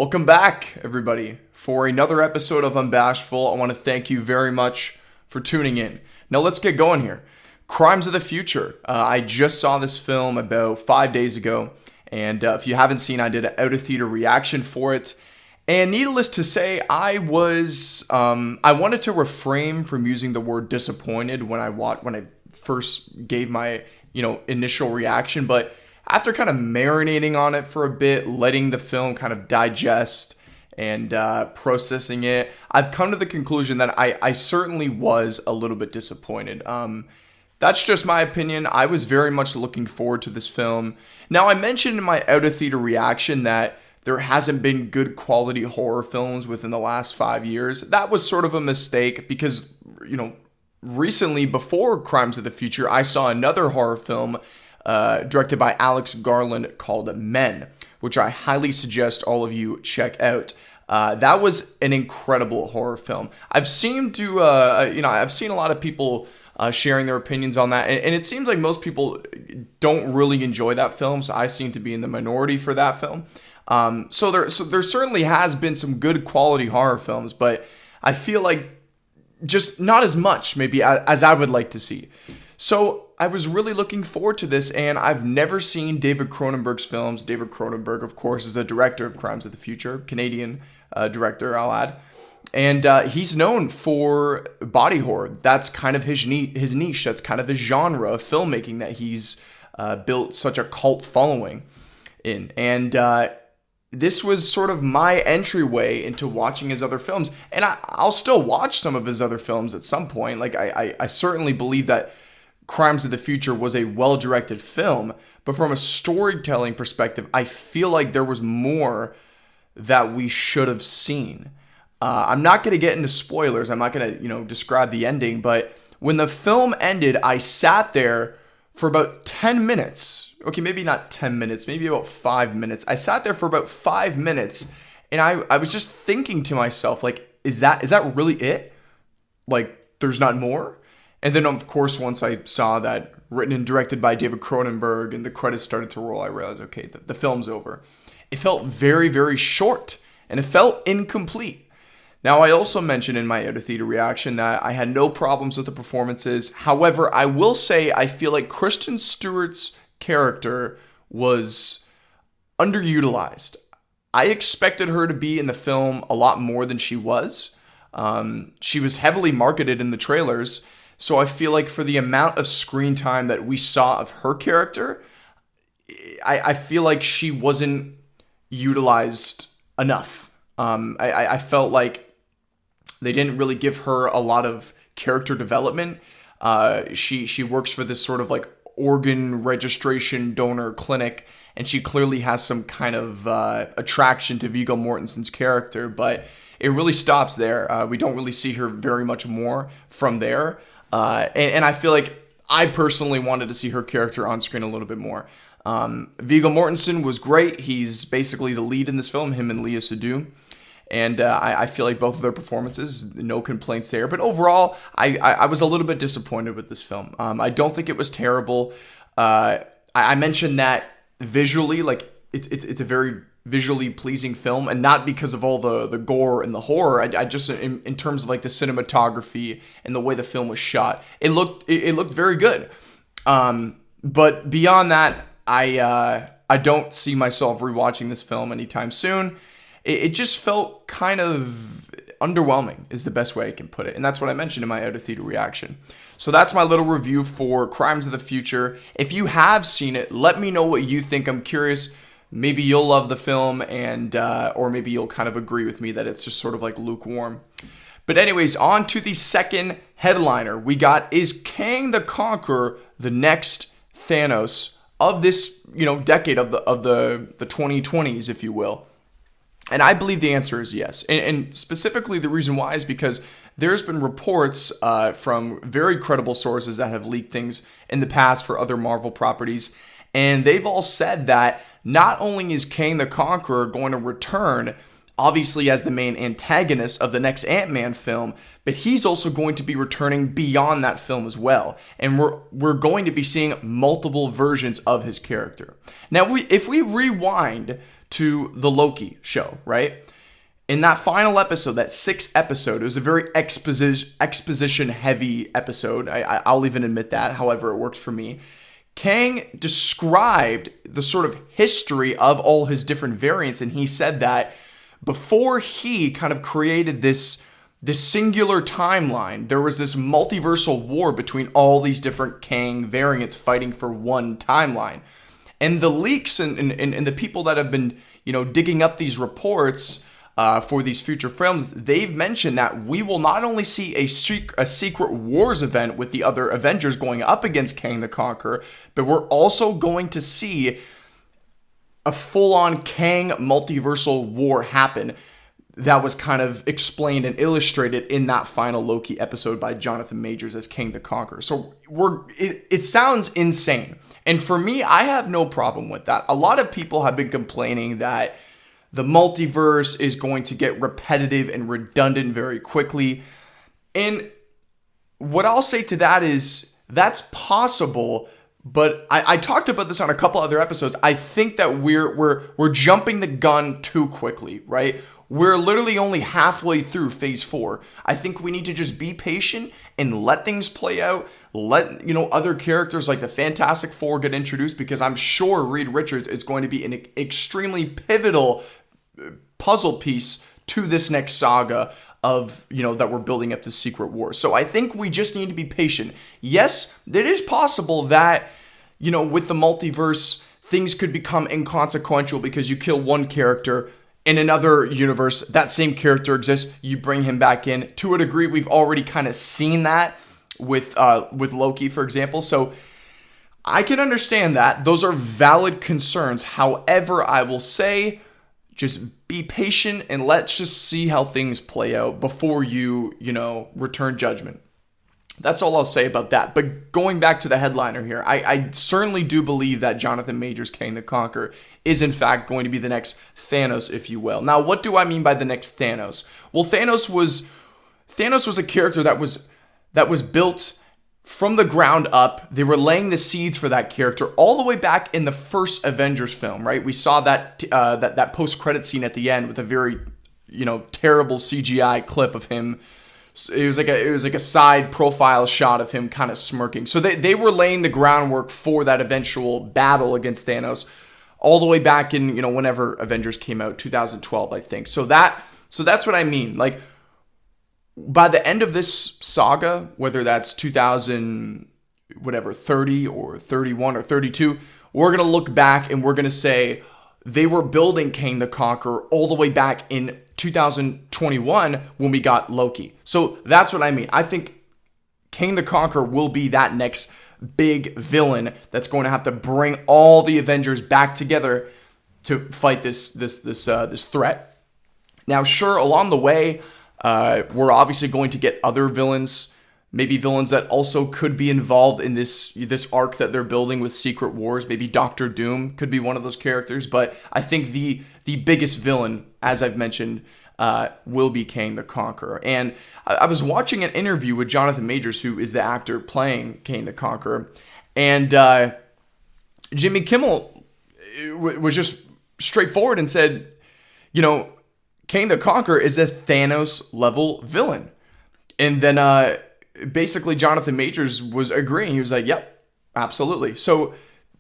Welcome back, everybody, for another episode of Unbashful. I want to thank you very much for tuning in. Now, let's get going here. Crimes of the Future. I just saw this film about 5 days ago, and if you haven't seen, I did an out-of-theater reaction for it. And needless to say, I wanted to refrain from using the word disappointed when I first gave my initial reaction, but after kind of marinating on it for a bit, letting the film kind of digest and processing it, I've come to the conclusion that I certainly was a little bit disappointed. That's just my opinion. I was very much looking forward to this film. Now, I mentioned in my out-of-theater reaction that there hasn't been good quality horror films within the last 5 years. That was sort of a mistake because, recently, before Crimes of the Future, I saw another horror film directed by Alex Garland called Men, which I highly suggest all of you check out. That was an incredible horror film. I've seen a lot of people sharing their opinions on that, and it seems like most people don't really enjoy that film, so I seem to be in the minority for that film. So there certainly has been some good quality horror films, but I feel like just not as much maybe as I would like to see. So I was really looking forward to this, and I've never seen David Cronenberg's films. David Cronenberg, of course, is a director of Crimes of the Future, Canadian director, I'll add. And he's known for body horror. That's kind of his niche. That's kind of the genre of filmmaking that he's built such a cult following in. And this was sort of my entryway into watching his other films. And I'll still watch some of his other films at some point. Like, I certainly believe that Crimes of the Future was a well-directed film, but from a storytelling perspective, I feel like there was more that we should have seen. I'm not going to get into spoilers. I'm not going to, describe the ending, but when the film ended, I sat there for about 10 minutes. Okay, maybe not 10 minutes, maybe about 5 minutes. I sat there for about 5 minutes, and I was just thinking to myself, like, is that really it? Like, there's not more? And then, of course, once I saw that written and directed by David Cronenberg and the credits started to roll, I realized, okay, the film's over. It felt very, very short, and it felt incomplete. Now, I also mentioned in my out-of-theater reaction that I had no problems with the performances. However, I will say I feel like Kristen Stewart's character was underutilized. I expected her to be in the film a lot more than she was. She was heavily marketed in the trailers, so I feel like for the amount of screen time that we saw of her character, I feel like she wasn't utilized enough. I felt like they didn't really give her a lot of character development. She works for this sort of like organ registration donor clinic, and she clearly has some kind of attraction to Viggo Mortensen's character, but it really stops there. We don't really see her very much more from there. And I feel like I personally wanted to see her character on screen a little bit more. Viggo Mortensen was great. He's basically the lead in this film, him and Léa Seydoux. And I feel like both of their performances, no complaints there. But overall, I was a little bit disappointed with this film. I don't think it was terrible. I mentioned that visually, like it's a very visually pleasing film, and not because of all the gore and the horror. I just in terms of like the cinematography and the way the film was shot, it looked very good. But beyond that, I don't see myself rewatching this film anytime soon. It just felt kind of underwhelming is the best way I can put it. And that's what I mentioned in my out-of-theater reaction. So that's my little review for Crimes of the Future. If you have seen it, let me know what you think. I'm curious. Maybe you'll love the film, and or maybe you'll kind of agree with me that it's just sort of like lukewarm. But anyways, on to the second headliner we got. Is Kang the Conqueror the next Thanos of this, decade of the 2020s, if you will? And I believe the answer is yes. And specifically, the reason why is because there's been reports from very credible sources that have leaked things in the past for other Marvel properties. And they've all said that not only is Kang the Conqueror going to return, obviously as the main antagonist of the next Ant-Man film, but he's also going to be returning beyond that film as well. And we're going to be seeing multiple versions of his character. Now, if we rewind to the Loki show, right? In that final episode, that 6th episode, it was a very exposition-heavy episode. I'll even admit that, however it worked for me. Kang described the sort of history of all his different variants, and he said that before he kind of created this singular timeline, there was this multiversal war between all these different Kang variants fighting for one timeline. And the leaks and the people that have been, digging up these reports for these future films, they've mentioned that we will not only see a Secret Wars event with the other Avengers going up against Kang the Conqueror, but we're also going to see a full-on Kang multiversal war happen that was kind of explained and illustrated in that final Loki episode by Jonathan Majors as Kang the Conqueror. So it sounds insane. And for me, I have no problem with that. A lot of people have been complaining that the multiverse is going to get repetitive and redundant very quickly. And what I'll say to that is that's possible, but I talked about this on a couple other episodes. I think that we're jumping the gun too quickly, right? We're literally only halfway through phase 4. I think we need to just be patient and let things play out. Let, other characters like the Fantastic Four get introduced, because I'm sure Reed Richards is going to be an extremely pivotal puzzle piece to this next saga of, that we're building up to Secret Wars. So I think we just need to be patient. Yes, it is possible that, with the multiverse, things could become inconsequential because you kill one character. In another universe, that same character exists. You bring him back in. To a degree, we've already kind of seen that with Loki, for example. So I can understand that. Those are valid concerns. However, I will say, just be patient and let's just see how things play out before you, return judgment. That's all I'll say about that. But going back to the headliner here, I certainly do believe that Jonathan Majors' Kang the Conqueror is in fact going to be the next Thanos, if you will. Now, what do I mean by the next Thanos? Well, Thanos was a character that was built from the ground up. They were laying the seeds for that character all the way back in the first Avengers film, right? We saw that post-credit scene at the end with a very, terrible CGI clip of him. It was like a side profile shot of him kind of smirking. So they were laying the groundwork for that eventual battle against Thanos all the way back in, whenever Avengers came out, 2012, I think. So that's what I mean. Like, by the end of this saga, whether that's 30 or 31 or 32, we're going to look back and we're going to say they were building Kang the Conqueror all the way back in 2021 when we got Loki. So that's what I mean. I think Kang the Conqueror will be that next big villain that's going to have to bring all the Avengers back together to fight this threat. Now, sure, along the way, we're obviously going to get other villains, maybe villains that also could be involved in this arc that they're building with Secret Wars. Maybe Doctor Doom could be one of those characters, but I think the biggest villain, as I've mentioned, will be Kang the Conqueror. And I was watching an interview with Jonathan Majors, who is the actor playing Kang the Conqueror, and Jimmy Kimmel was just straightforward and said, Kang the Conqueror is a Thanos-level villain. And then basically Jonathan Majors was agreeing. He was like, yep, absolutely. So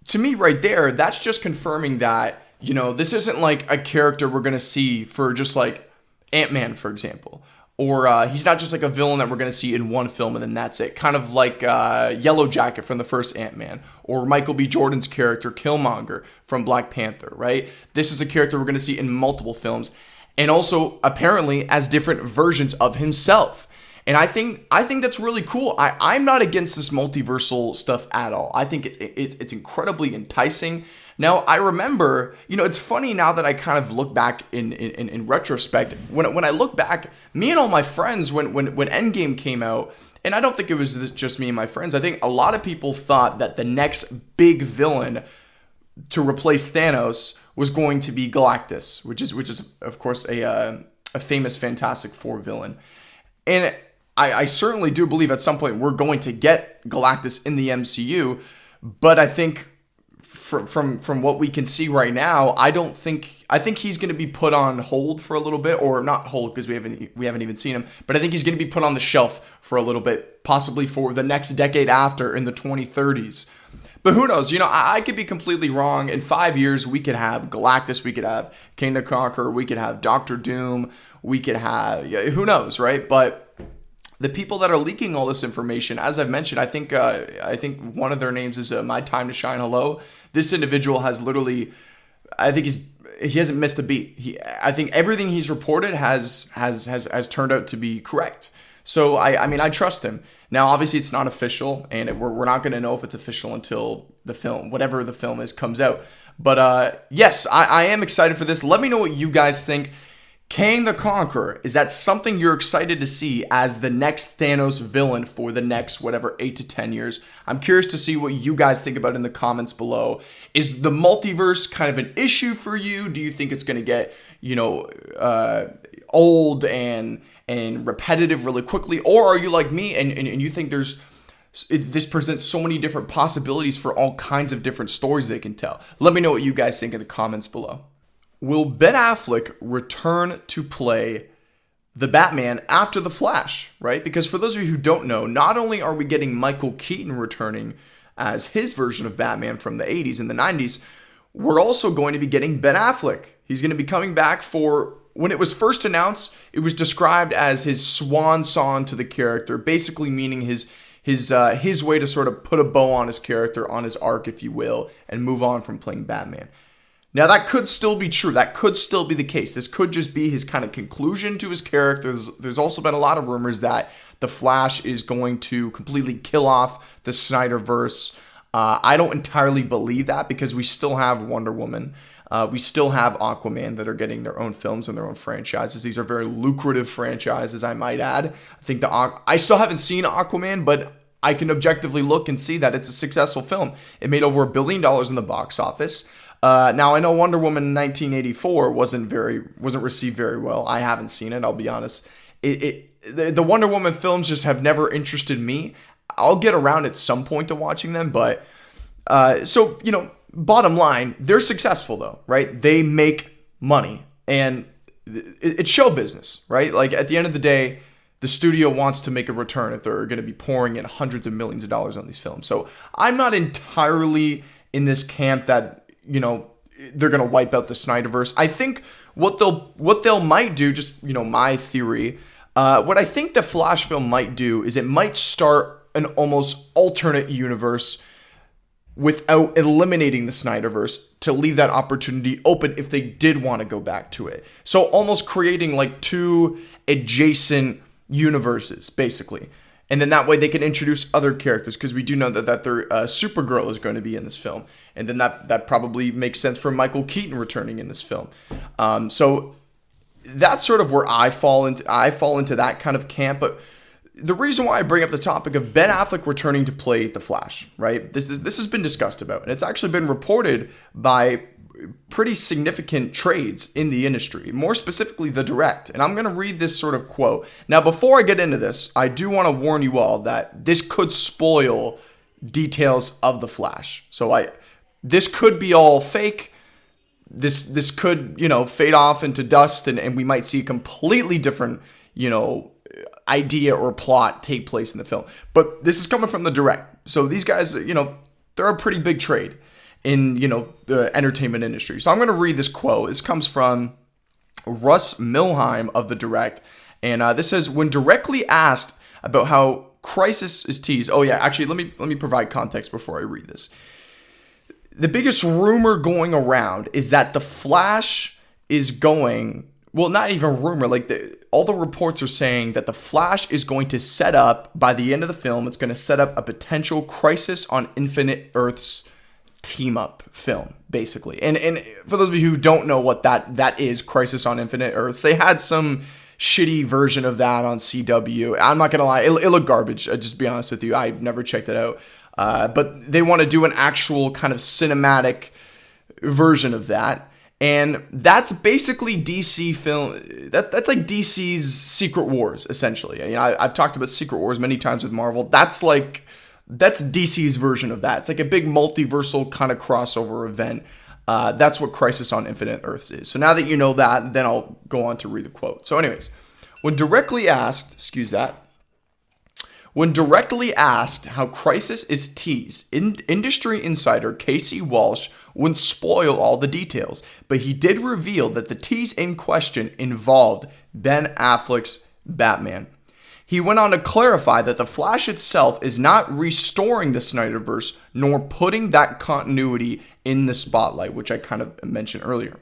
to me right there, that's just confirming that, this isn't like a character we're going to see for just like Ant-Man, for example. Or he's not just like a villain that we're going to see in one film and then that's it. Kind of like Yellow Jacket from the first Ant-Man. Or Michael B. Jordan's character, Killmonger, from Black Panther, right? This is a character we're going to see in multiple films. And also, apparently, as different versions of himself. And I think that's really cool. I'm not against this multiversal stuff at all. I think it's incredibly enticing. Now, I remember, it's funny now that I kind of look back in retrospect. When I look back, me and all my friends, when Endgame came out, and I don't think it was just me and my friends. I think a lot of people thought that the next big villain to replace Thanos was going to be Galactus, which is of course a famous Fantastic Four villain. And I certainly do believe at some point we're going to get Galactus in the MCU, but I think from what we can see right now, I think he's going to be put on hold for a little bit, or not hold because we haven't even seen him, but I think he's going to be put on the shelf for a little bit, possibly for the next decade after, in the 2030s. But who knows? I could be completely wrong. In 5 years, we could have Galactus, we could have King the Conqueror, we could have Doctor Doom, we could have, who knows, right? But the people that are leaking all this information, as I've mentioned, I think one of their names is My Time to Shine Hello. This individual has literally, I think he hasn't missed a beat. I think everything he's reported has turned out to be correct. So I mean, I trust him. Now, obviously, it's not official, and we're not going to know if it's official until the film, whatever the film is, comes out. But yes, I am excited for this. Let me know what you guys think. Kang the Conqueror, is that something you're excited to see as the next Thanos villain for the next, 8 to 10 years? I'm curious to see what you guys think about in the comments below. Is the multiverse kind of an issue for you? Do you think it's going to get, old and repetitive really quickly? Or are you like me and you think this presents so many different possibilities for all kinds of different stories they can tell? Let me know what you guys think in the comments below. Will Ben Affleck return to play the Batman after The Flash, right? Because for those of you who don't know, not only are we getting Michael Keaton returning as his version of Batman from the 80s and the 90s, we're also going to be getting Ben Affleck. He's going to be coming back for, when it was first announced, it was described as his swan song to the character, basically meaning his way to sort of put a bow on his character, on his arc, if you will, and move on from playing Batman. Now, that could still be true. That could still be the case. This could just be his kind of conclusion to his character. There's also been a lot of rumors that The Flash is going to completely kill off the Snyderverse. I don't entirely believe that, because we still have Wonder Woman. We still have Aquaman that are getting their own films and their own franchises. These are very lucrative franchises, I might add. I still haven't seen Aquaman, but I can objectively look and see that it's a successful film. It made over $1 billion in the box office. Now, I know Wonder Woman 1984 wasn't received very well. I haven't seen it, I'll be honest. The Wonder Woman films just have never interested me. I'll get around at some point to watching them, but bottom line, they're successful though, right? They make money, and it's show business, right? Like, at the end of the day, the studio wants to make a return if they're going to be pouring in hundreds of millions of dollars on these films. So I'm not entirely in this camp that they're going to wipe out the Snyderverse. I think what they'll might do, just, my theory, what I think the Flash film might do is it might start an almost alternate universe without eliminating the Snyderverse, to leave that opportunity open if they did want to go back to it. So almost creating like two adjacent universes, basically. And then that way they can introduce other characters, because we do know that their Supergirl is going to be in this film. And then that probably makes sense for Michael Keaton returning in this film. So that's sort of where I fall into that kind of camp. But the reason why I bring up the topic of Ben Affleck returning to play The Flash, right? This has been discussed about, and it's actually been reported by pretty significant trades in the industry, more specifically The Direct. And I'm going to read this sort of quote. Now, before I get into this, I do want to warn you all that this could spoil details of The Flash. So this could be all fake. This could, fade off into dust, and we might see a completely different, idea or plot take place in the film. But this is coming from The Direct. So these guys, they're a pretty big trade in, the entertainment industry. So I'm going to read this quote. This comes from Russ Milheim of The Direct. And this says, when directly asked about how Crisis is teased. Oh yeah, actually, let me provide context before I read this. The biggest rumor going around is that The Flash is going, well, not even rumor, like all the reports are saying that The Flash is going to set up, by the end of the film, it's going to set up a potential Crisis on Infinite Earths team-up film, basically. And for those of you who don't know what that is, Crisis on Infinite Earths, they had some shitty version of that on CW. I'm not gonna lie, it looked garbage. I'll just be honest with you. I never checked it out. But they want to do an actual kind of cinematic version of that. And that's basically DC film. That's like DC's Secret Wars, essentially. I've talked about Secret Wars many times with Marvel. That's like That's DC's version of that. It's like a big multiversal kind of crossover event. That's what Crisis on Infinite Earths is. So now that you know that, then I'll go on to read the quote. So anyways, when directly asked how Crisis is teased, industry insider Casey Walsh wouldn't spoil all the details, but he did reveal that the tease in question involved Ben Affleck's Batman. He went on to clarify that The Flash itself is not restoring the Snyderverse, nor putting that continuity in the spotlight, which I kind of mentioned earlier.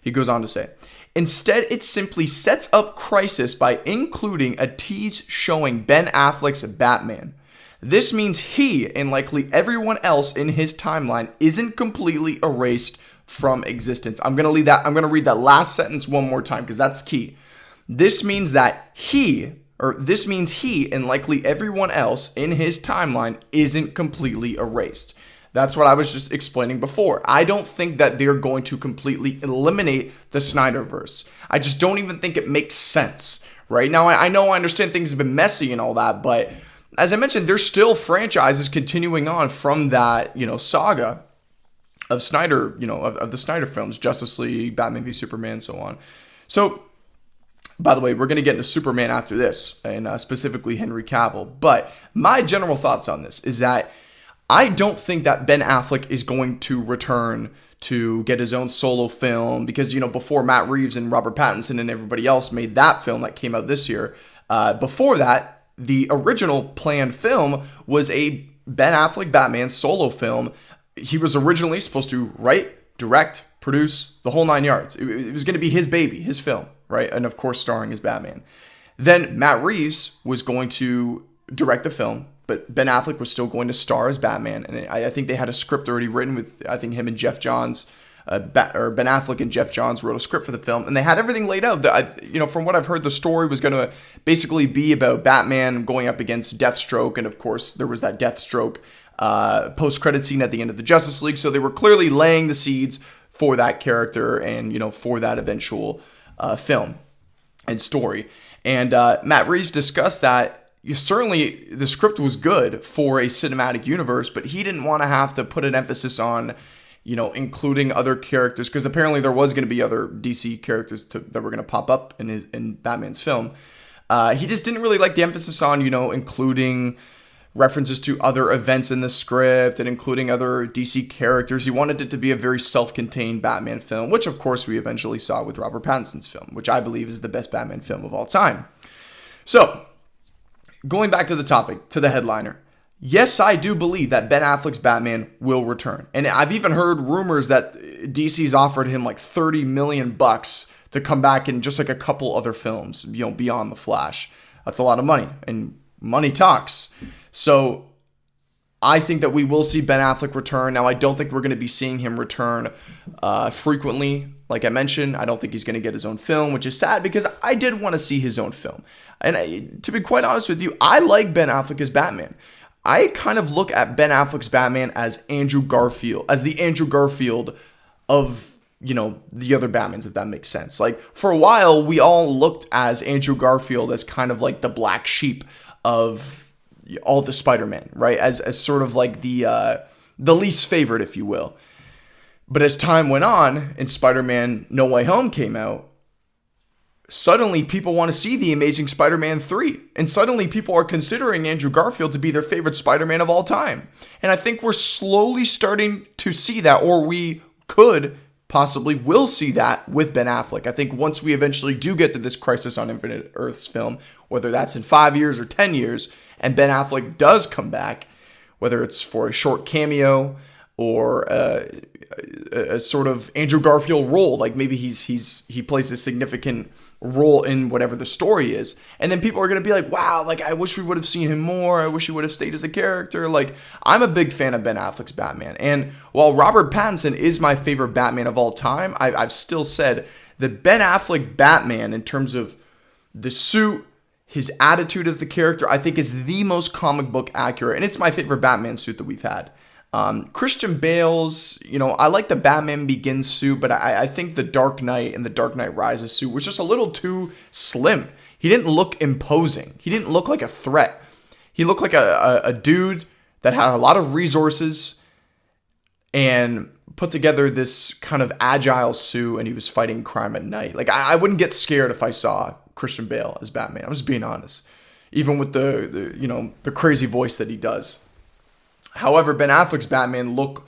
He goes on to say, instead, it simply sets up Crisis by including a tease showing Ben Affleck's Batman. This means he, and likely everyone else in his timeline, isn't completely erased from existence. I'm going to read that last sentence one more time because that's key. This means he and likely everyone else in his timeline isn't completely erased. That's what I was just explaining before. I don't think that they're going to completely eliminate the Snyderverse. I just don't even think it makes sense. Right now, I understand things have been messy and all that, but as I mentioned, there's still franchises continuing on from that, saga of Snyder, of the Snyder films, Justice League, Batman v Superman, so on. So, by the way, we're going to get into Superman after this, and specifically Henry Cavill. But my general thoughts on this is that I don't think that Ben Affleck is going to return to get his own solo film because, before Matt Reeves and Robert Pattinson and everybody else made that film that came out this year, before that, the original planned film was a Ben Affleck Batman solo film. He was originally supposed to write, direct, produce the whole 9 yards. It was going to be his baby, his film, right? And of course, starring as Batman. Then Matt Reeves was going to direct the film, but Ben Affleck was still going to star as Batman. And I think they had a script already written with, I think him and Jeff Johns, Ben Affleck and Jeff Johns wrote a script for the film, and they had everything laid out. From what I've heard, the story was going to basically be about Batman going up against Deathstroke, and of course, there was that Deathstroke post-credit scene at the end of the Justice League, so they were clearly laying the seeds for that character and, for that eventual film and story. And Matt Reeves discussed that certainly the script was good for a cinematic universe, but he didn't want to have to put an emphasis on including other characters, because apparently there was going to be other DC characters that were going to pop up in Batman's film. He just didn't really like the emphasis on, including references to other events in the script and including other DC characters. He wanted it to be a very self-contained Batman film, which of course we eventually saw with Robert Pattinson's film, which I believe is the best Batman film of all time. So, going back to the topic, to the headliner. Yes, I do believe that Ben Affleck's Batman will return. And I've even heard rumors that DC's offered him like $30 million to come back in just like a couple other films, beyond The Flash. That's a lot of money, and money talks. So I think that we will see Ben Affleck return. Now, I don't think we're going to be seeing him return frequently. Like I mentioned, I don't think he's going to get his own film, which is sad because I did want to see his own film. And to be quite honest with you, I like Ben Affleck as Batman. I kind of look at Ben Affleck's Batman as the Andrew Garfield of, the other Batmans, if that makes sense. Like, for a while, we all looked as Andrew Garfield as kind of like the black sheep of all the Spider-Man, right? As sort of like the least favorite, if you will. But as time went on and Spider-Man No Way Home came out, suddenly people want to see The Amazing Spider-Man 3. And suddenly people are considering Andrew Garfield to be their favorite Spider-Man of all time. And I think we're slowly starting to see that, or we possibly will see that with Ben Affleck. I think once we eventually do get to this Crisis on Infinite Earths film, whether that's in 5 years or 10 years, and Ben Affleck does come back, whether it's for a short cameo or a sort of Andrew Garfield role, like maybe he plays a significant role in whatever the story is, and then people are going to be like, wow, like I wish we would have seen him more, I wish he would have stayed as a character. Like, I'm a big fan of Ben Affleck's Batman, and while Robert Pattinson is my favorite Batman of all time, I've still said that Ben Affleck Batman, in terms of the suit, his attitude of the character, I think is the most comic book accurate, and it's my favorite Batman suit that we've had. Christian Bale's, I like the Batman Begins suit, but I think the Dark Knight and the Dark Knight Rises suit was just a little too slim. He didn't look imposing. He didn't look like a threat. He looked like a dude that had a lot of resources and put together this kind of agile suit, and he was fighting crime at night. Like, I wouldn't get scared if I saw Christian Bale as Batman. I'm just being honest. Even with the crazy voice that he does. However, Ben Affleck's Batman looked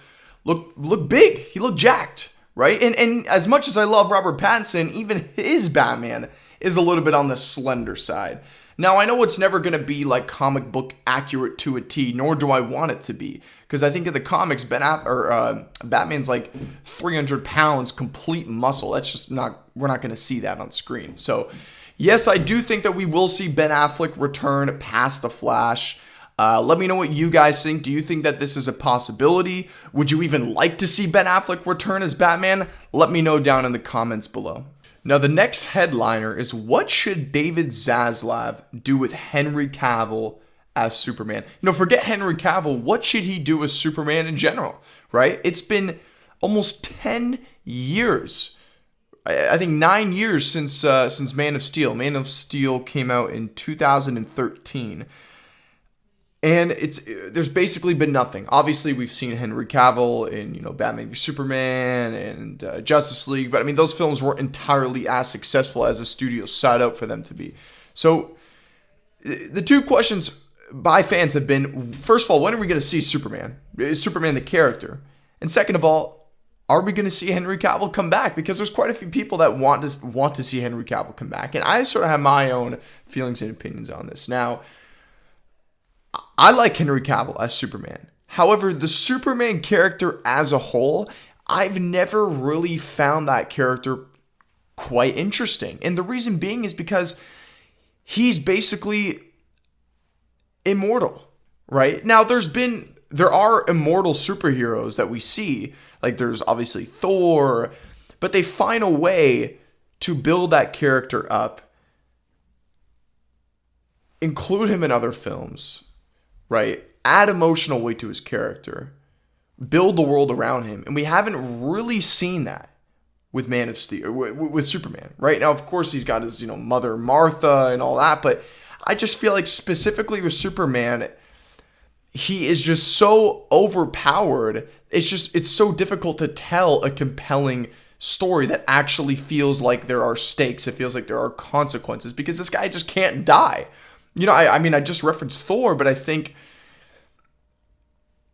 big. He looked jacked, right? And as much as I love Robert Pattinson, even his Batman is a little bit on the slender side. Now, I know it's never going to be like comic book accurate to a T, nor do I want it to be. Because I think in the comics, Batman's like 300 pounds, complete muscle. That's just we're not going to see that on screen. So, yes, I do think that we will see Ben Affleck return past The Flash. Let me know what you guys think. Do you think that this is a possibility? Would you even like to see Ben Affleck return as Batman? Let me know down in the comments below. Now, the next headliner is, what should David Zaslav do with Henry Cavill as Superman? Forget Henry Cavill. What should he do as Superman in general, right? It's been almost 10 years. I think 9 years since Man of Steel. Man of Steel came out in 2013. And there's basically been nothing. Obviously, we've seen Henry Cavill in Batman v Superman and Justice League, but I mean those films weren't entirely as successful as the studio sought out for them to be. So the two questions by fans have been: first of all, when are we going to see Superman? Is Superman the character? And second of all, are we going to see Henry Cavill come back? Because there's quite a few people that want to see Henry Cavill come back, and I sort of have my own feelings and opinions on this. Now, I like Henry Cavill as Superman. However, the Superman character as a whole, I've never really found that character quite interesting. And the reason being is because he's basically immortal, right? Now, there are immortal superheroes that we see. Like, there's obviously Thor, but they find a way to build that character up, include him in other films, right? Add emotional weight to his character, build the world around him. And we haven't really seen that with Man of Steel, with Superman, right? Now, of course, he's got his, mother Martha and all that, but I just feel like specifically with Superman, he is just so overpowered. It's so difficult to tell a compelling story that actually feels like there are stakes. It feels like there are consequences because this guy just can't die. I mean, I just referenced Thor, but I think,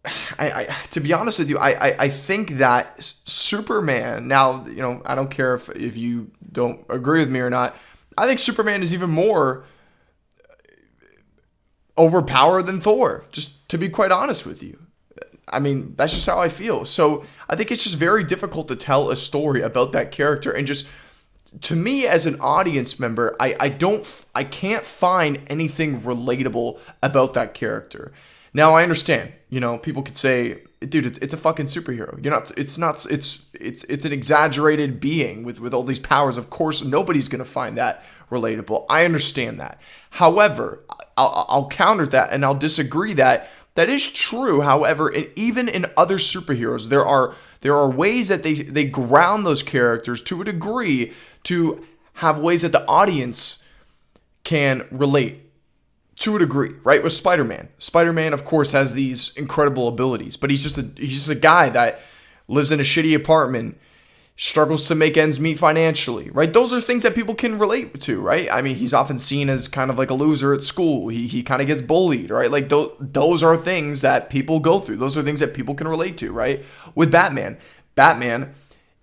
to be honest with you, I think that Superman, now, I don't care if you don't agree with me or not, I think Superman is even more overpowered than Thor, just to be quite honest with you. I mean, that's just how I feel. So I think it's just very difficult to tell a story about that character, and just, to me as an audience member, I can't find anything relatable about that character. Now, I understand, people could say, dude, it's a fucking superhero. It's an exaggerated being with all these powers. Of course, nobody's going to find that relatable. I understand that. However, I'll counter that and I'll disagree that is true. However, even in other superheroes, there are ways that they ground those characters to a degree to have ways that the audience can relate to a degree, right? With Spider-Man. Spider-Man, of course, has these incredible abilities, but he's just a guy that lives in a shitty apartment, struggles to make ends meet financially, right? Those are things that people can relate to, right? I mean, he's often seen as kind of like a loser at school. He kind of gets bullied, right? Like those are things that people go through. Those are things that people can relate to, right? With Batman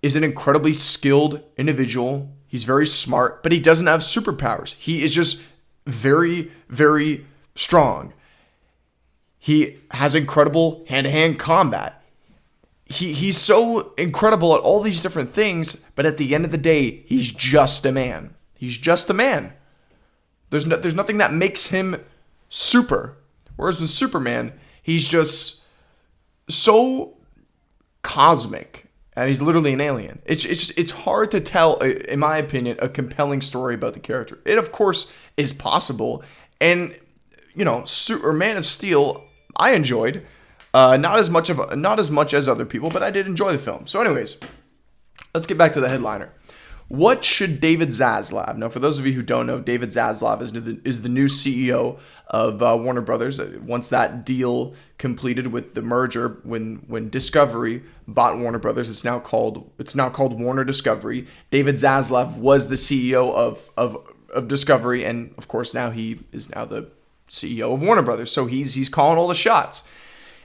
is an incredibly skilled individual. He's very smart, but he doesn't have superpowers. He is just very, very strong. He has incredible hand-to-hand combat. He's so incredible at all these different things, but at the end of the day, he's just a man. He's just a man. There's nothing that makes him super. Whereas with Superman, he's just so cosmic, and he's literally an alien. It's hard to tell, in my opinion, a compelling story about the character. It, of course, is possible, and Man of Steel, I enjoyed. Not as much as other people, but I did enjoy the film. So anyways, let's get back to the headliner. What should David Zaslav? Now, for those of you who don't know, David Zaslav is the new CEO of Warner Brothers. Once that deal completed with the merger, when Discovery bought Warner Brothers, it's now called Warner Discovery. David Zaslav was the CEO of Discovery, and of course now he is now the CEO of Warner Brothers. So he's calling all the shots,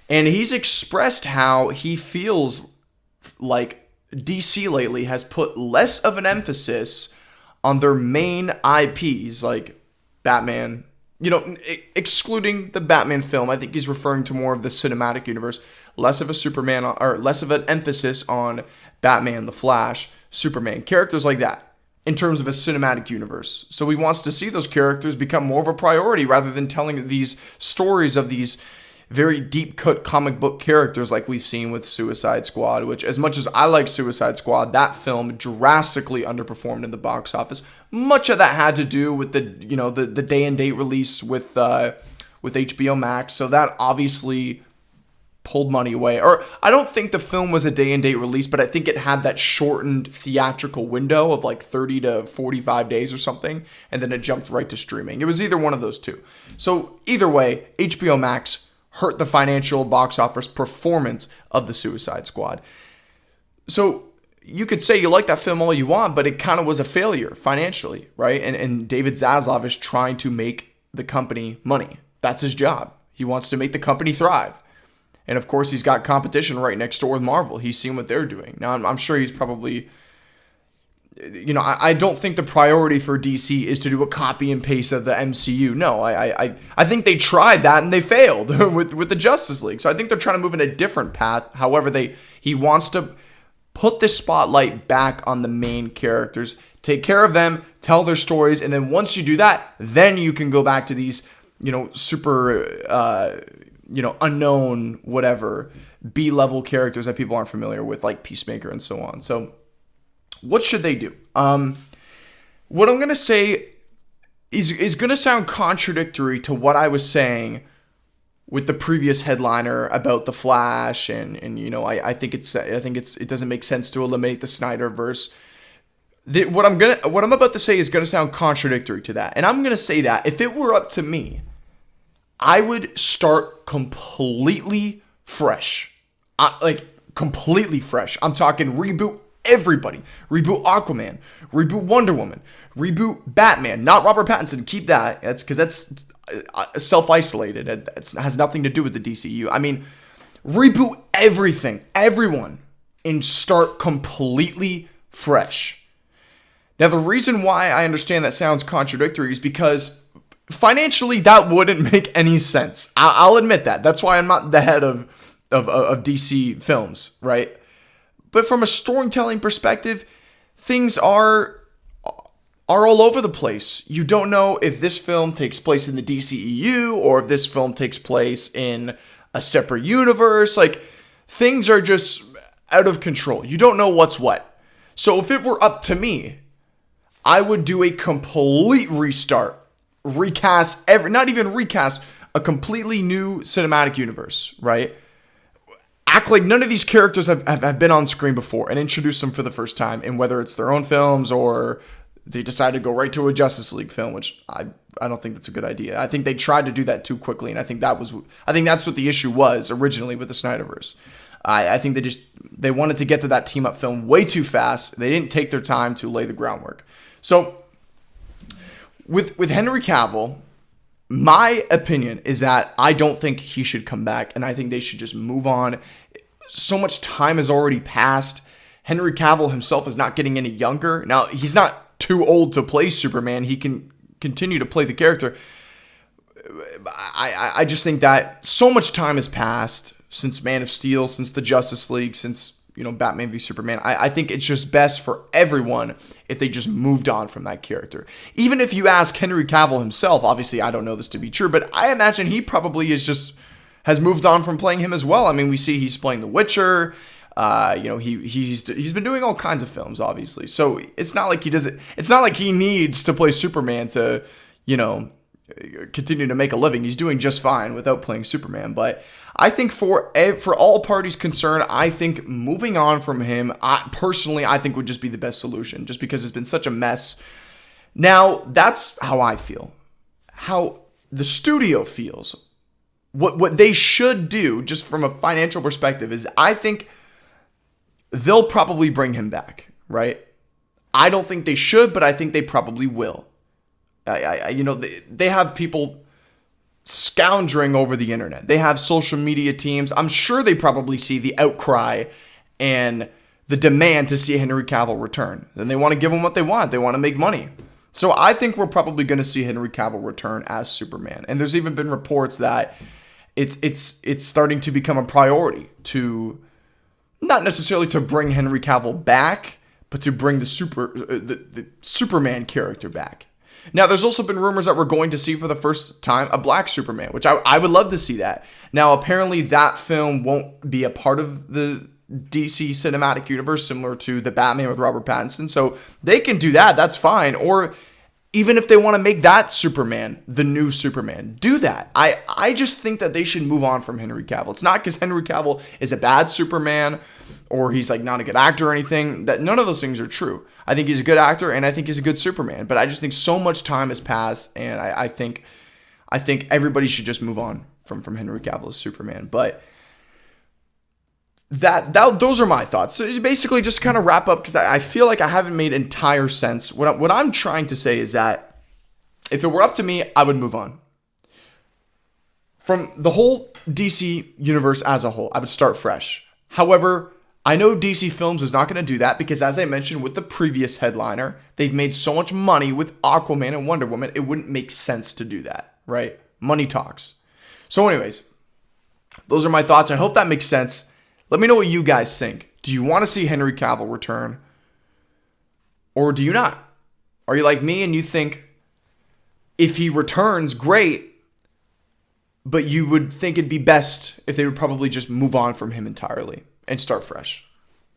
and he's expressed how he feels like DC lately has put less of an emphasis on their main IPs, like Batman, excluding the Batman film. I think he's referring to more of the cinematic universe, less of an emphasis on Batman, the Flash, Superman, characters like that in terms of a cinematic universe. So he wants to see those characters become more of a priority rather than telling these stories of these very deep-cut comic book characters like we've seen with Suicide Squad, which, as much as I like Suicide Squad, that film drastically underperformed in the box office. Much of that had to do with the day-and-date release with HBO Max, so that obviously pulled money away. Or I don't think the film was a day-and-date release, but I think it had that shortened theatrical window of like 30 to 45 days or something, and then it jumped right to streaming. It was either one of those two. So either way, HBO Max hurt the financial box office performance of the Suicide Squad. So you could say you like that film all you want, but it kind of was a failure financially, right? And David Zaslav is trying to make the company money. That's his job. He wants to make the company thrive. And of course, he's got competition right next door with Marvel. He's seen what they're doing. Now, I'm sure he's probably... I don't think the priority for DC is to do a copy and paste of the MCU. No, I think they tried that and they failed with the Justice League. So I think they're trying to move in a different path. However, he wants to put the spotlight back on the main characters, take care of them, tell their stories, and then once you do that, then you can go back to these, super, unknown, whatever, B-level characters that people aren't familiar with, like Peacemaker and so on. So what should they do? What I'm going to say is going to sound contradictory to what I was saying with the previous headliner about the Flash, and I think it doesn't make sense to eliminate the Snyderverse. What I'm about to say is going to sound contradictory to that, and I'm going to say that if it were up to me, I would start completely fresh, completely fresh. I'm talking reboot everybody. Reboot Aquaman. Reboot Wonder Woman. Reboot Batman. Not Robert Pattinson. Keep that. That's because that's self-isolated. It has nothing to do with the DCU. I mean, reboot everything. Everyone. And start completely fresh. Now, the reason why I understand that sounds contradictory is because financially that wouldn't make any sense. I'll admit that. That's why I'm not the head of DC Films, right? But from a storytelling perspective, things are all over the place. You don't know if this film takes place in the DCEU or if this film takes place in a separate universe. Like, things are just out of control. You don't know what's what. So if it were up to me, I would do a complete restart. Not even recast, a completely new cinematic universe, right? Act like none of these characters have been on screen before and introduce them for the first time, and whether it's their own films or they decide to go right to a Justice League film, which I don't think that's a good idea. I think they tried to do that too quickly, and I think that's what the issue was originally with the Snyderverse. I think they wanted to get to that team up film way too fast. They didn't take their time to lay the groundwork. So with Henry Cavill, my opinion is that I don't think he should come back, and I think they should just move on. So much time has already passed. Henry Cavill himself is not getting any younger. Now, he's not too old to play Superman. He can continue to play the character. I just think that so much time has passed since Man of Steel, since the Justice League, since Batman v Superman. I think it's just best for everyone if they just moved on from that character. Even if you ask Henry Cavill himself, obviously I don't know this to be true, but I imagine he probably has moved on from playing him as well. I mean, we see he's playing The Witcher. He's been doing all kinds of films, obviously. So it's not like it's not like he needs to play Superman to, continue to make a living. He's doing just fine without playing Superman. But I think for all parties concerned, I think moving on from him, I think would just be the best solution, just because it's been such a mess. Now, that's how I feel. How the studio feels. What they should do, just from a financial perspective, is I think they'll probably bring him back, right? I don't think they should, but I think they probably will. They have people scoundering over the internet. They have social media teams. I'm sure they probably see the outcry and the demand to see Henry Cavill return. And they want to give him what they want. They want to make money. So I think we're probably going to see Henry Cavill return as Superman. And there's even been reports that it's starting to become a priority to not necessarily to bring Henry Cavill back, but to bring the Superman character back. Now, there's also been rumors that we're going to see for the first time a black Superman, which I would love to see that. Now, apparently that film won't be a part of the DC cinematic universe, similar to the Batman with Robert Pattinson. So they can do that. That's fine. Or even if they want to make that Superman the new Superman, do that. I just think that they should move on from Henry Cavill. It's not because Henry Cavill is a bad Superman or he's like not a good actor or anything. That none of those things are true. I think he's a good actor and I think he's a good Superman. But I just think so much time has passed, and I think everybody should just move on from Henry Cavill as Superman. But those are my thoughts. So basically, just kind of wrap up, because I feel like I haven't made entire sense. What I'm trying to say is that if it were up to me, I would move on from the whole DC universe as a whole. I would start fresh. However, I know DC Films is not going to do that because, as I mentioned with the previous headliner, they've made so much money with Aquaman and Wonder Woman, it wouldn't make sense to do that, right? Money talks. So anyways, those are my thoughts. I hope that makes sense. Let me know what you guys think. Do you want to see Henry Cavill return? Or do you not? Are you like me and you think if he returns, great, but you would think it'd be best if they would probably just move on from him entirely and start fresh?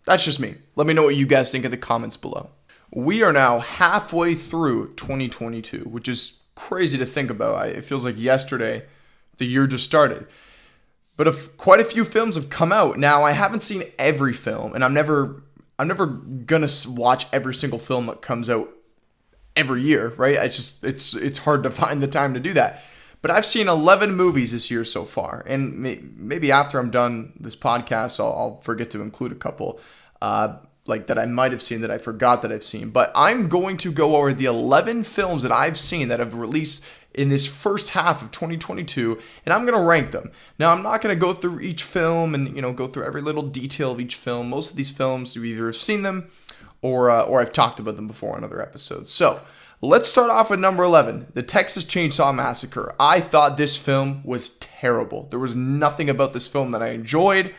That's just me. Let me know what you guys think in the comments below. We are now halfway through 2022, which is crazy to think about. It feels like yesterday the year just started. But quite a few films have come out. Now, I haven't seen every film, and I'm never gonna watch every single film that comes out every year, right? It's hard to find the time to do that. But I've seen 11 movies this year so far, and maybe after I'm done this podcast, I'll forget to include a couple, like that I might have seen that I forgot that I've seen. But I'm going to go over the 11 films that I've seen that have released in this first half of 2022, and I'm going to rank them. Now, I'm not going to go through each film and go through every little detail of each film. Most of these films, you either have seen them or I've talked about them before on other episodes. So let's start off with number 11, The Texas Chainsaw Massacre. I thought this film was terrible. There was nothing about this film that I enjoyed.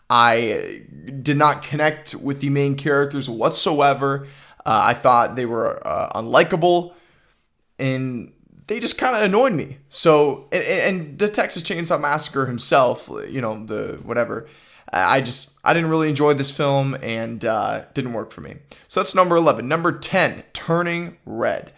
I did not connect with the main characters whatsoever. I thought they were unlikable, and they just kind of annoyed me. So, and the Texas Chainsaw Massacre himself, the whatever, I didn't really enjoy this film, and didn't work for me. So that's number 11. Number 10, Turning Red.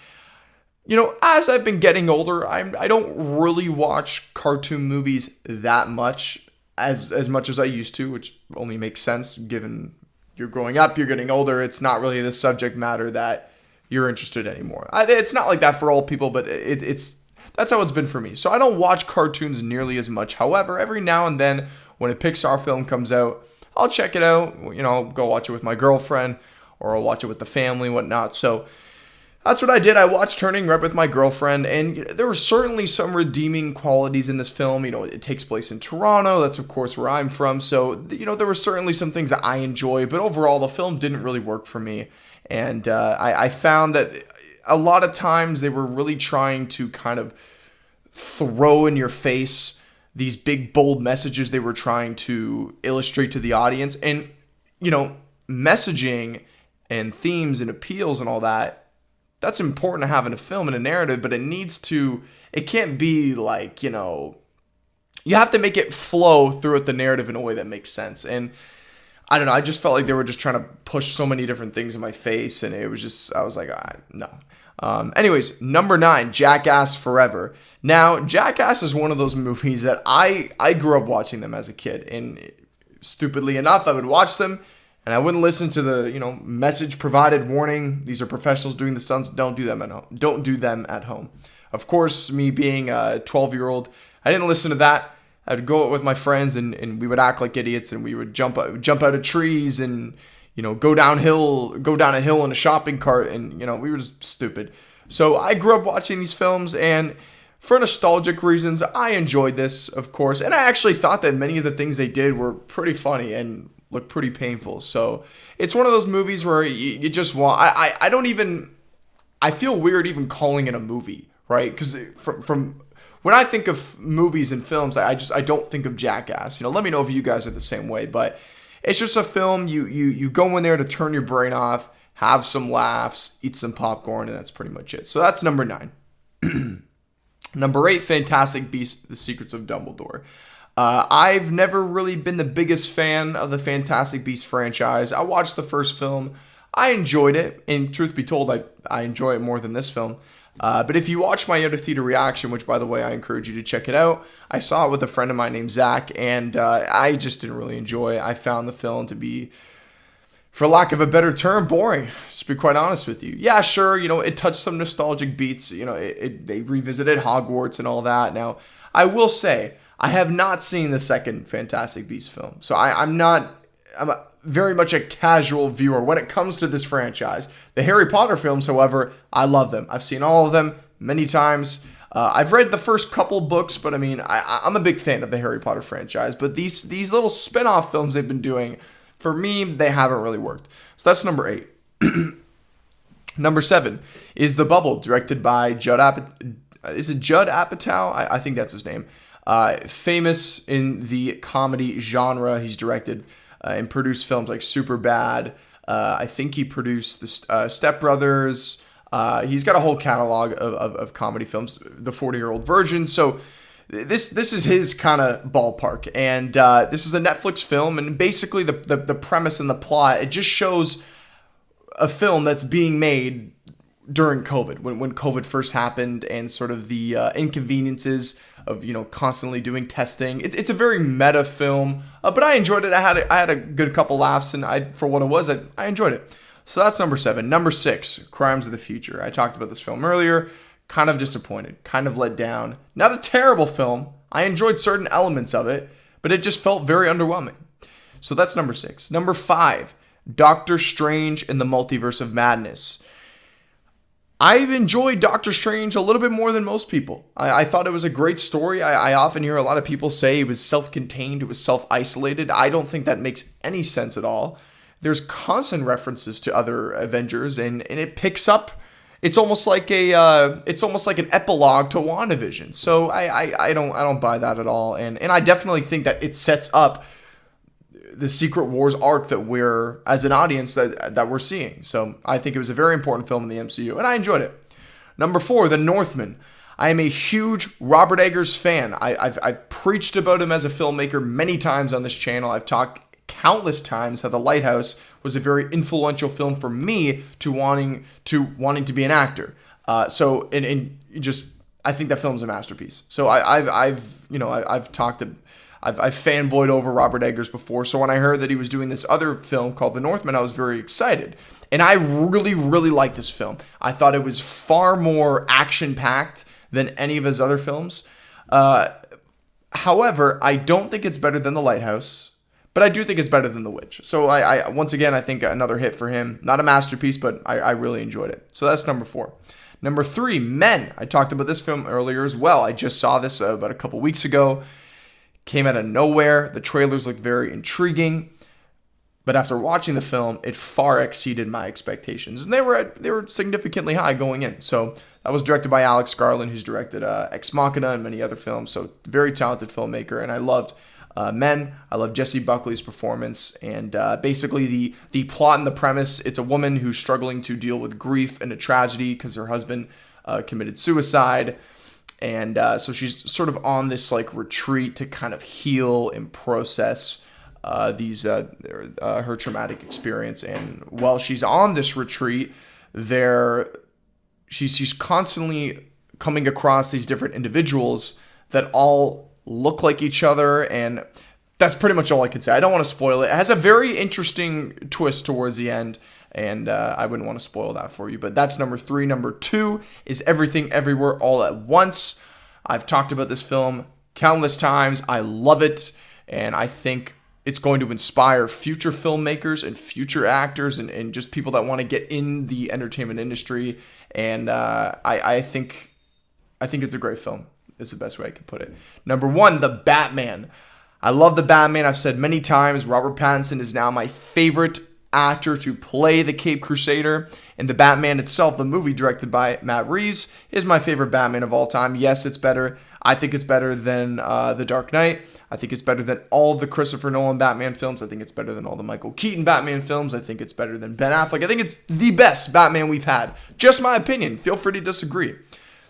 As I've been getting older, I don't really watch cartoon movies that much, as much as I used to, which only makes sense given you're growing up, you're getting older. It's not really the subject matter that you're interested anymore. It's not like that for all people, but that's how it's been for me. So I don't watch cartoons nearly as much. However, every now and then when a Pixar film comes out, I'll check it out. I'll go watch it with my girlfriend, or I'll watch it with the family, whatnot. So that's what I did. I watched Turning Red with my girlfriend, and there were certainly some redeeming qualities in this film. It takes place in Toronto. That's, of course, where I'm from. So, there were certainly some things that I enjoy, but overall, the film didn't really work for me. And I found that a lot of times they were really trying to kind of throw in your face these big, bold messages they were trying to illustrate to the audience. And, messaging and themes and appeals and all that, that's important to have in a film and a narrative, but it can't be like, you have to make it flow throughout the narrative in a way that makes sense. And I don't know, I just felt like they were just trying to push so many different things in my face, and it was just, I was like, no. Anyways, number 9, Jackass Forever. Now, Jackass is one of those movies that I grew up watching them as a kid, and stupidly enough, I would watch them, and I wouldn't listen to the message provided warning. These are professionals doing the stunts. Don't do them at home. Don't do them at home. Of course, me being a 12-year-old, I didn't listen to that. I'd go out with my friends, and we would act like idiots, and we would jump out of trees and go down a hill in a shopping cart, and we were just stupid. So I grew up watching these films, and for nostalgic reasons, I enjoyed this, of course, and I actually thought that many of the things they did were pretty funny and looked pretty painful. So it's one of those movies where you just want. I feel weird even calling it a movie, right? Because from when I think of movies and films, I don't think of Jackass. Let me know if you guys are the same way, but it's just a film. You go in there to turn your brain off, have some laughs, eat some popcorn, and that's pretty much it. So that's number 9. Number 8, Fantastic Beasts: The Secrets of Dumbledore. I've never really been the biggest fan of the Fantastic Beasts franchise. I watched the first film. I enjoyed it, and truth be told, I enjoy it more than this film. But if you watch my out of theater reaction, which by the way, I encourage you to check it out, I saw it with a friend of mine named Zach, and I just didn't really enjoy it. I found the film to be, for lack of a better term, boring, to be quite honest with you. Yeah, sure, it touched some nostalgic beats. They revisited Hogwarts and all that. Now, I will say, I have not seen the second Fantastic Beasts film, so I'm very much a casual viewer when it comes to this franchise. The Harry Potter films, however, I love them. I've seen all of them many times. I've read the first couple books, but I'm a big fan of the Harry Potter franchise. But these little spin-off films they've been doing, for me, they haven't really worked. So that's number 8. Number 7 is The Bubble, directed by Judd Apatow. Is it Judd Apatow? I think that's his name. Famous in the comedy genre. He's directed and produced films like Superbad. I think he produced the Step Brothers. He's got a whole catalog of comedy films, the 40-Year-Old Virgin. So this is his kind of ballpark. And this is a Netflix film. And basically the premise and the plot, it just shows a film that's being made during COVID, when COVID first happened, and sort of the inconveniences of constantly doing testing. It's a very meta film, but I enjoyed it. I had a good couple laughs, and for what it was, I enjoyed it. So that's number 7. Number 6, Crimes of the Future. I talked about this film earlier. Kind of disappointed, kind of let down. Not a terrible film. I enjoyed certain elements of it, but it just felt very underwhelming. So that's number 6. Number 5, Doctor Strange in the Multiverse of Madness. I've enjoyed Doctor Strange a little bit more than most people. I thought it was a great story. I often hear a lot of people say it was self-contained, it was self-isolated. I don't think that makes any sense at all. There's constant references to other Avengers, and it picks up. It's almost like an epilogue to WandaVision. So I don't buy that at all. And I definitely think that it sets up the Secret Wars arc that we're, as an audience, that we're seeing. So I think it was a very important film in the MCU, and I enjoyed it. Number 4, The Northman. I am a huge Robert Eggers fan. I've preached about him as a filmmaker many times on this channel. I've talked countless times how The Lighthouse was a very influential film for me to wanting to be an actor. I think that film's a masterpiece. So I've fanboyed over Robert Eggers before, so when I heard that he was doing this other film called The Northman, I was very excited. And I really, really liked this film. I thought it was far more action-packed than any of his other films. However, I don't think it's better than The Lighthouse, but I do think it's better than The Witch. So I once again, I think another hit for him. Not a masterpiece, but I really enjoyed it. So that's number 4. Number 3, Men. I talked about this film earlier as well. I just saw this about a couple weeks ago. Came out of nowhere. The trailers looked very intriguing, but after watching the film, it far exceeded my expectations, and they were significantly high going in. So that was directed by Alex Garland, who's directed Ex Machina and many other films. So very talented filmmaker, and I loved Men. I loved Jesse Buckley's performance, and basically the plot and the premise. It's a woman who's struggling to deal with grief and a tragedy because her husband committed suicide. And so she's sort of on this retreat to kind of heal and process her traumatic experience. And while she's on this retreat, she's constantly coming across these different individuals that all look like each other, and that's pretty much all I can say. I don't want to spoil it. It has a very interesting twist towards the end, and I wouldn't want to spoil that for you, but that's number 3. Number 2 is Everything Everywhere All at Once. I've talked about this film countless times. I love it, and I think it's going to inspire future filmmakers and future actors and just people that want to get in the entertainment industry. And I think it's a great film. Is the best way I could put it. Number 1, The Batman. I love The Batman. I've said many times, Robert Pattinson is now my favorite actor to play the Caped Crusader. And The Batman itself, the movie directed by Matt Reeves, is my favorite Batman of all time. Yes, it's better. I think it's better than The Dark Knight. I think it's better than all of the Christopher Nolan Batman films. I think it's better than all the Michael Keaton Batman films. I think it's better than Ben Affleck. I think it's the best Batman we've had. Just my opinion. Feel free to disagree.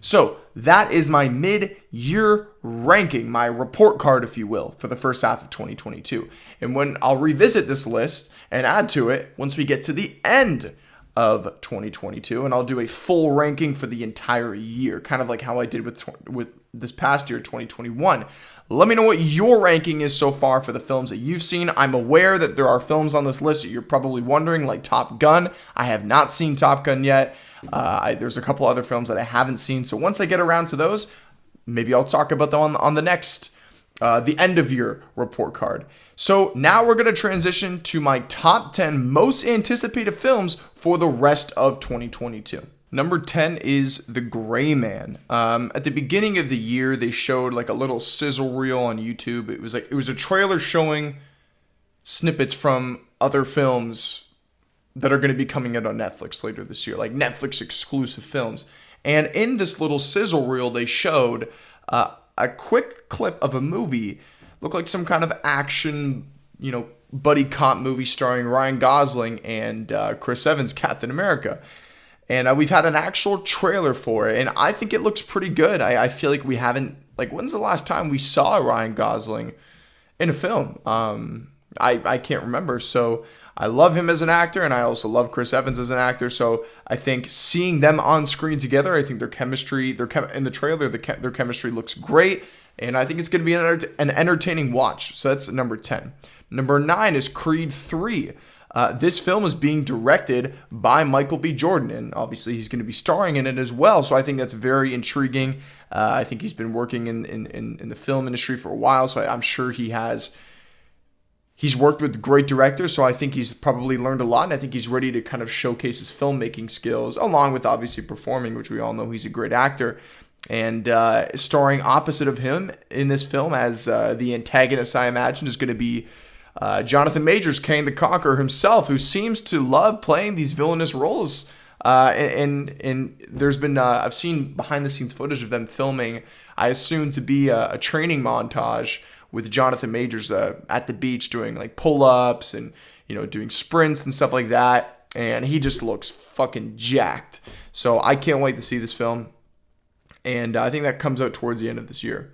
So that is my mid-year ranking, my report card, if you will, for the first half of 2022. And when I'll revisit this list and add to it once we get to the end of 2022, and I'll do a full ranking for the entire year, kind of like how I did with this past year, 2021. Let me know what your ranking is so far for the films that you've seen. I'm aware that there are films on this list that you're probably wondering, like Top Gun. I have not seen Top Gun yet. There's a couple other films that I haven't seen. So once I get around to those, maybe I'll talk about them on the next, the end of year report card. So now we're going to transition to my top 10 most anticipated films for the rest of 2022. Number 10 is The Gray Man. At the beginning of the year, they showed like a little sizzle reel on YouTube. It was a trailer showing snippets from other films that are going to be coming out on Netflix later this year, like Netflix exclusive films. And in this little sizzle reel, they showed a quick clip of a movie, looked like some kind of action, buddy cop movie starring Ryan Gosling and Chris Evans, Captain America. And we've had an actual trailer for it, and I think it looks pretty good. I feel like we haven't, when's the last time we saw Ryan Gosling in a film? I can't remember. So I love him as an actor, and I also love Chris Evans as an actor. So I think seeing them on screen together, I think their chemistry, in the trailer, their chemistry looks great, and I think it's going to be an entertaining watch. So that's number 10. Number 9 is Creed 3. This film is being directed by Michael B. Jordan, and obviously he's going to be starring in it as well. So I think that's very intriguing. I think he's been working in the film industry for a while, so I'm sure he's worked with great directors. So I think he's probably learned a lot, and I think he's ready to kind of showcase his filmmaking skills, along with obviously performing, which we all know he's a great actor. And starring opposite of him in this film as the antagonist, I imagine, is going to be Jonathan Majors, Kang the Conqueror himself, who seems to love playing these villainous roles. And there's been, I've seen behind the scenes footage of them filming, I assume to be a training montage with Jonathan Majors at the beach doing like pull-ups and, doing sprints and stuff like that. And he just looks fucking jacked. So I can't wait to see this film. And I think that comes out towards the end of this year.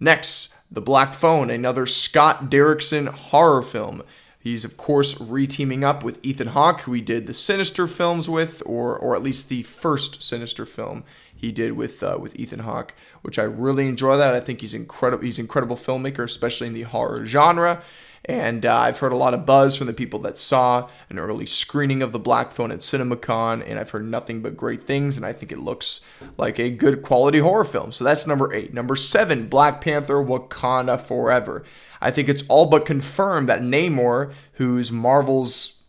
Next, The Black Phone, another Scott Derrickson horror film. He's, of course, re-teaming up with Ethan Hawke, who he did the Sinister films with, or at least the first Sinister film he did with Ethan Hawke, which I really enjoy that. I think he's incredible. He's an incredible filmmaker, especially in the horror genre. And I've heard a lot of buzz from the people that saw an early screening of The Black Phone at CinemaCon, and I've heard nothing but great things, and I think it looks like a good quality horror film. So that's number 8. Number 7, Black Panther: Wakanda Forever. I think it's all but confirmed that Namor, who's Marvel's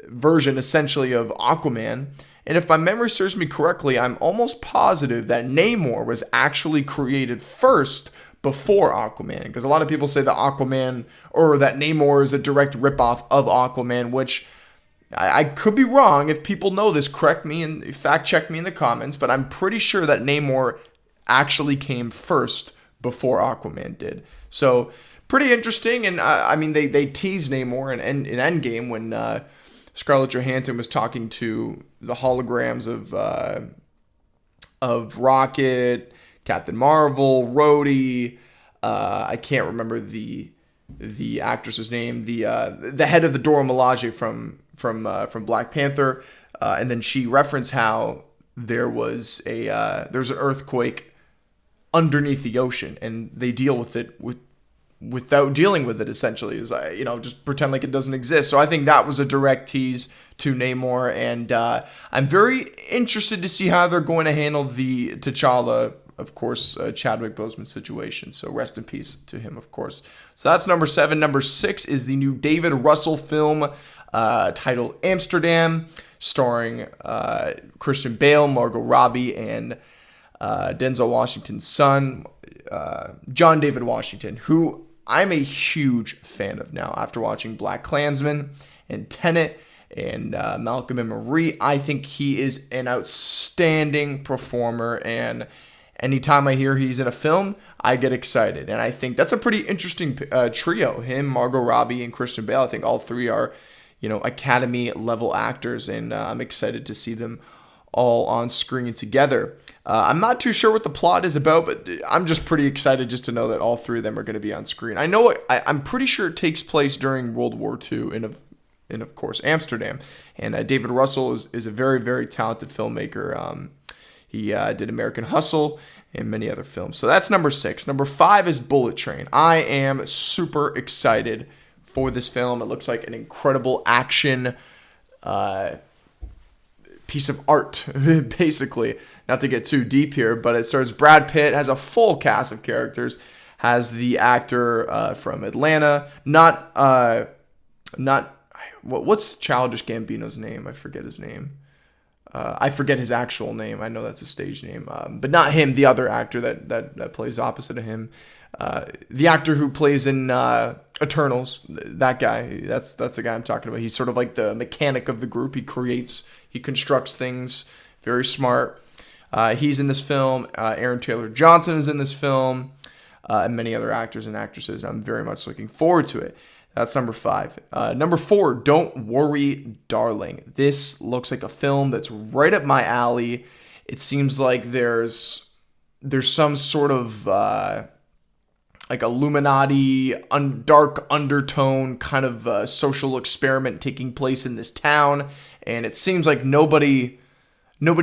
version essentially of Aquaman, and if my memory serves me correctly, I'm almost positive that Namor was actually created first before Aquaman, because a lot of people say that Aquaman or that Namor is a direct ripoff of Aquaman, which I could be wrong. If people know this, correct me and fact check me in the comments, but I'm pretty sure that Namor actually came first before Aquaman did. So pretty interesting, and I mean they teased Namor in Endgame when Scarlett Johansson was talking to the holograms of Rocket, Captain Marvel, Rhodey, I can't remember the actress's name, the head of the Dora Milaje from Black Panther, and then she referenced how there's an earthquake underneath the ocean, and they deal with it without dealing with it, essentially, is just pretend like it doesn't exist. So I think that was a direct tease to Namor, and I'm very interested to see how they're going to handle the T'Challa, of course, Chadwick Boseman situation. So rest in peace to him, of course. So that's number 7. Number 6 is the new David Russell film titled Amsterdam, starring Christian Bale, Margot Robbie, and Denzel Washington's son, John David Washington, who I'm a huge fan of now after watching BlacKkKlansman and Tenet and Malcolm and Marie. I think he is an outstanding performer, and anytime I hear he's in a film, I get excited. And I think that's a pretty interesting trio. Him, Margot Robbie, and Christian Bale. I think all three are, Academy-level actors, and I'm excited to see them all on screen together. I'm not too sure what the plot is about, but I'm just pretty excited just to know that all three of them are going to be on screen. I'm pretty sure it takes place during World War II in of course, Amsterdam. And David Russell is a very, very talented filmmaker. He did American Hustle and many other films. So that's number 6. Number 5 is Bullet Train. I am super excited for this film. It looks like an incredible action piece of art, basically. Not to get too deep here, but it stars Brad Pitt, has a full cast of characters, has the actor from Atlanta, what's Childish Gambino's name? I forget his name. I forget his actual name. I know that's a stage name, but not him. The other actor that plays opposite of him, the actor who plays in Eternals. That guy. That's the guy I'm talking about. He's sort of like the mechanic of the group. He constructs things. Very smart. He's in this film. Aaron Taylor Johnson is in this film, and many other actors and actresses. I'm very much looking forward to it. That's number 5. Number 4, Don't Worry, Darling. This looks like a film that's right up my alley. It seems like there's some sort of like Illuminati, dark undertone kind of social experiment taking place in this town, and it seems like nobody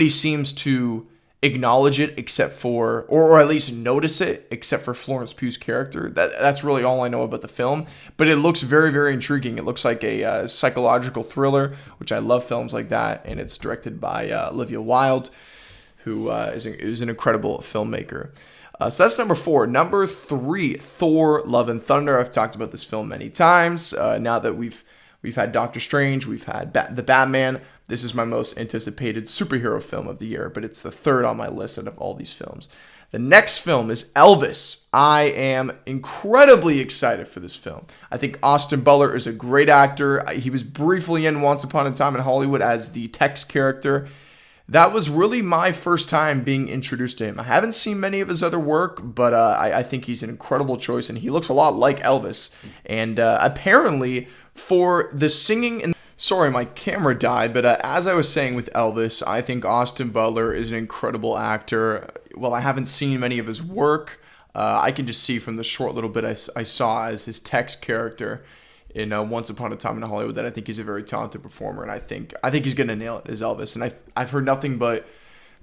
seems to acknowledge it except for, or at least notice it, except for Florence Pugh's character. That's really all I know about the film, but it looks very, very intriguing. It looks like a psychological thriller, which I love films like that, and it's directed by Olivia Wilde, who is an incredible filmmaker. So that's number 4. Number 3, Thor: Love and Thunder. I've talked about this film many times. Now that we've had Doctor Strange, we've had the Batman. This is my most anticipated superhero film of the year, but it's the 3rd on my list out of all these films. The next film is Elvis. I am incredibly excited for this film. I think Austin Butler is a great actor. He was briefly in Once Upon a Time in Hollywood as the Tex character. That was really my first time being introduced to him. I haven't seen many of his other work, but I think he's an incredible choice, and he looks a lot like Elvis. And apparently, for the singing and... Sorry, my camera died, but as I was saying with Elvis, I think Austin Butler is an incredible actor. Well, I haven't seen many of his work. I can just see from the short little bit I saw as his Tex character in Once Upon a Time in Hollywood that I think he's a very talented performer, and I think he's going to nail it as Elvis. And I've heard nothing but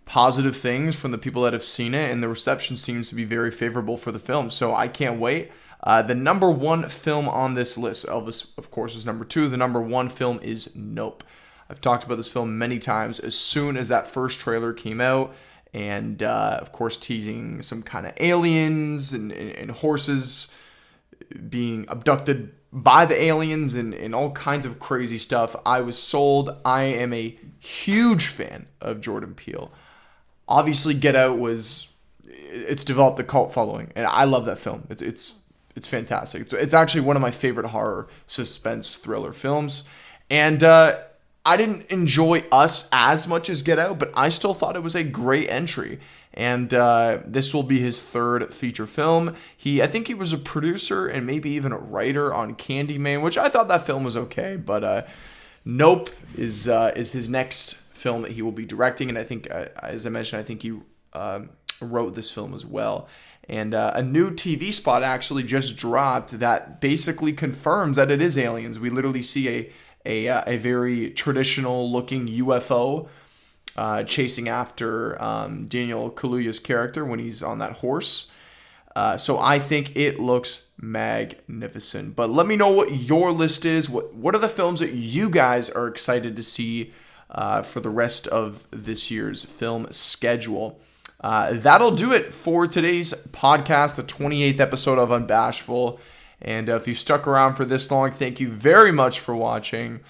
positive things from the people that have seen it, and the reception seems to be very favorable for the film, so I can't wait. The number 1 film on this list, Elvis, of course, is number 2. The number 1 film is Nope. I've talked about this film many times. As soon as that first trailer came out, and of course teasing some kind of aliens and horses being abducted by the aliens and all kinds of crazy stuff, I was sold. I am a huge fan of Jordan Peele. Obviously, Get Out it's developed a cult following, and I love that film. It's fantastic. It's actually one of my favorite horror suspense thriller films. And I didn't enjoy Us as much as Get Out, but I still thought it was a great entry. And this will be his 3rd feature film. I think he was a producer and maybe even a writer on Candyman, which I thought that film was okay. But Nope is his next film that he will be directing. And I think, as I mentioned, I think he wrote this film as well. And a new TV spot actually just dropped that basically confirms that it is aliens. We literally see a very traditional looking UFO chasing after Daniel Kaluuya's character when he's on that horse. So I think it looks magnificent. But let me know what your list is. What are the films that you guys are excited to see for the rest of this year's film schedule? That'll do it for today's podcast, the 28th episode of Unbashful. And if you stuck around for this long, thank you very much for watching.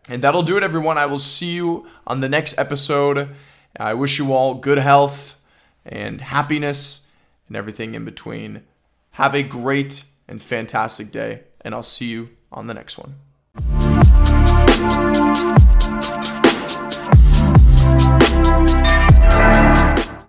And that'll do it, everyone. I will see you on the next episode. I wish you all good health and happiness and everything in between. Have a great and fantastic day, and I'll see you on the next one.